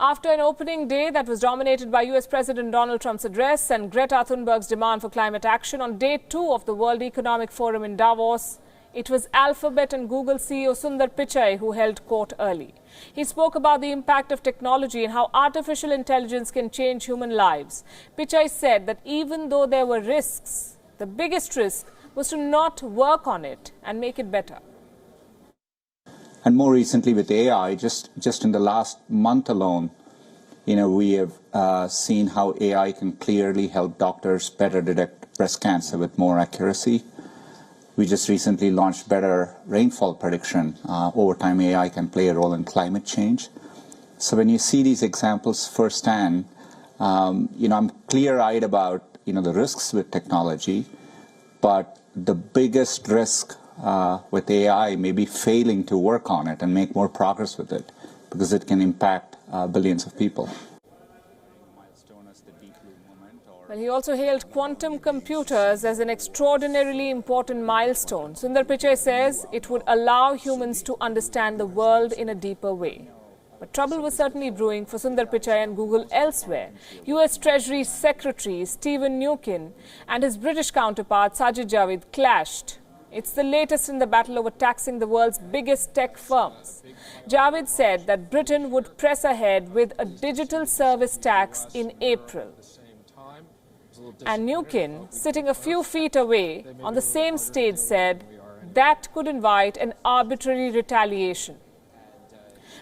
After an opening day that was dominated by US President Donald Trump's address and Greta Thunberg's demand for climate action, on day 2 of the World Economic Forum in Davos, it was Alphabet and Google CEO Sundar Pichai who held court early. He spoke about the impact of technology and how artificial intelligence can change human lives. Pichai said that even though there were risks, the biggest risk was to not work on it and make it better. And more recently with AI, just in the last month alone, we have seen how AI can clearly help doctors better detect breast cancer with more accuracy. We just recently launched better rainfall prediction. Over time, AI can play a role in climate change. So when you see these examples firsthand, I'm clear-eyed about, the risks with technology, but the biggest risk with AI may be failing to work on it and make more progress with it, because it can impact billions of people. Well, he also hailed quantum computers as an extraordinarily important milestone. Sundar Pichai says it would allow humans to understand the world in a deeper way. But trouble was certainly brewing for Sundar Pichai and Google elsewhere. US Treasury Secretary Steven Mnuchin and his British counterpart Sajid Javid clashed. It's the latest in the battle over taxing the world's biggest tech firms. Javid said that Britain would press ahead with a digital service tax in April. And Mnuchin, sitting a few feet away on the same stage, said that could invite an arbitrary retaliation.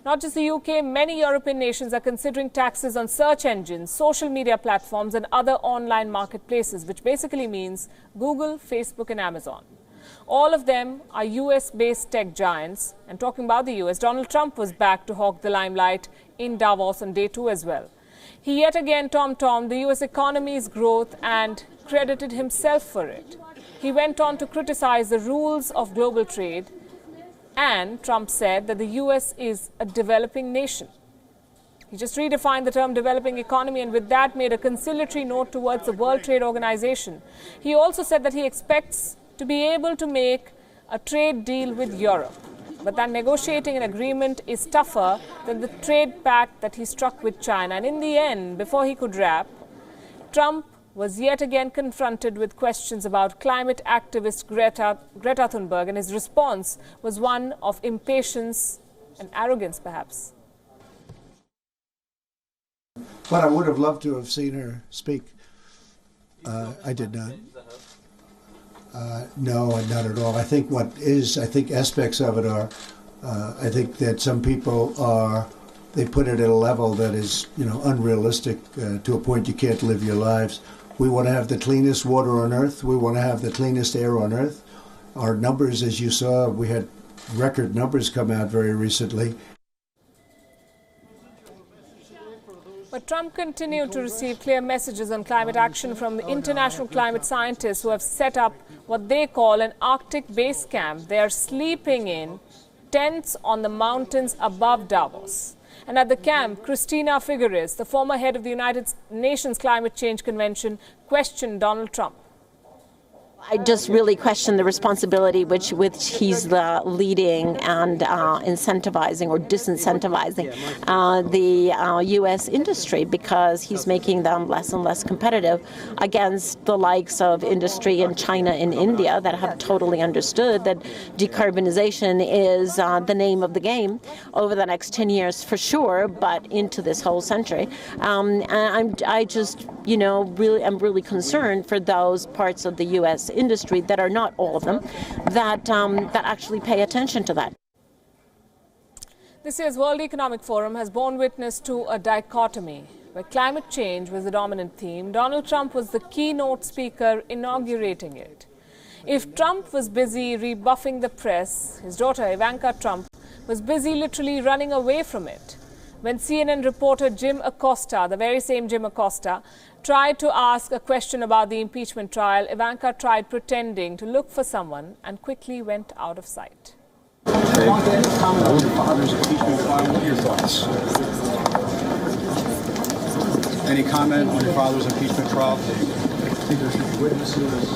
Not just the UK, many European nations are considering taxes on search engines, social media platforms and other online marketplaces, which basically means Google, Facebook and Amazon. All of them are US-based tech giants. And talking about the US, Donald Trump was back to hog the limelight in Davos on day 2 as well. He yet again tom-tommed the US economy's growth and credited himself for it. He went on to criticize the rules of global trade, and Trump said that the US is a developing nation. He just redefined the term developing economy and with that made a conciliatory note towards the World Trade Organization. He also said that he expects to be able to make a trade deal with Europe, but that negotiating an agreement is tougher than the trade pact that he struck with China. And in the end, before he could wrap, Trump was yet again confronted with questions about climate activist Greta Thunberg, and his response was one of impatience and arrogance, perhaps. But I would have loved to have seen her speak. I did not. No, not at all. I think aspects of it are, I think that some people they put it at a level that is, unrealistic to a point you can't live your lives. We want to have the cleanest water on earth. We want to have the cleanest air on earth. Our numbers, as you saw, we had record numbers come out very recently. But Trump continued to receive clear messages on climate action from the international climate scientists who have set up what they call an Arctic base camp. They are sleeping in tents on the mountains above Davos. And at the camp, Christina Figueres, the former head of the United Nations Climate Change Convention, questioned Donald Trump. I just really question the responsibility which he's leading and incentivizing or disincentivizing the U.S. industry, because he's making them less and less competitive against the likes of industry in China and India that have totally understood that decarbonization is the name of the game over the next 10 years for sure, but into this whole century. And I'm really concerned for those parts of the U.S. industry that are not all of them that actually pay attention to that. This year's World Economic Forum has borne witness to a dichotomy where climate change was the dominant theme. Donald Trump was the keynote speaker inaugurating it. If Trump was busy rebuffing the press, his daughter Ivanka Trump was busy literally running away from it. When CNN reporter Jim Acosta, the very same Jim Acosta, tried to ask a question about the impeachment trial, Ivanka tried pretending to look for someone and quickly went out of sight. Any comment on your father's impeachment trial? What are your thoughts? Any comment on your father's impeachment trial? I think there should be witnesses.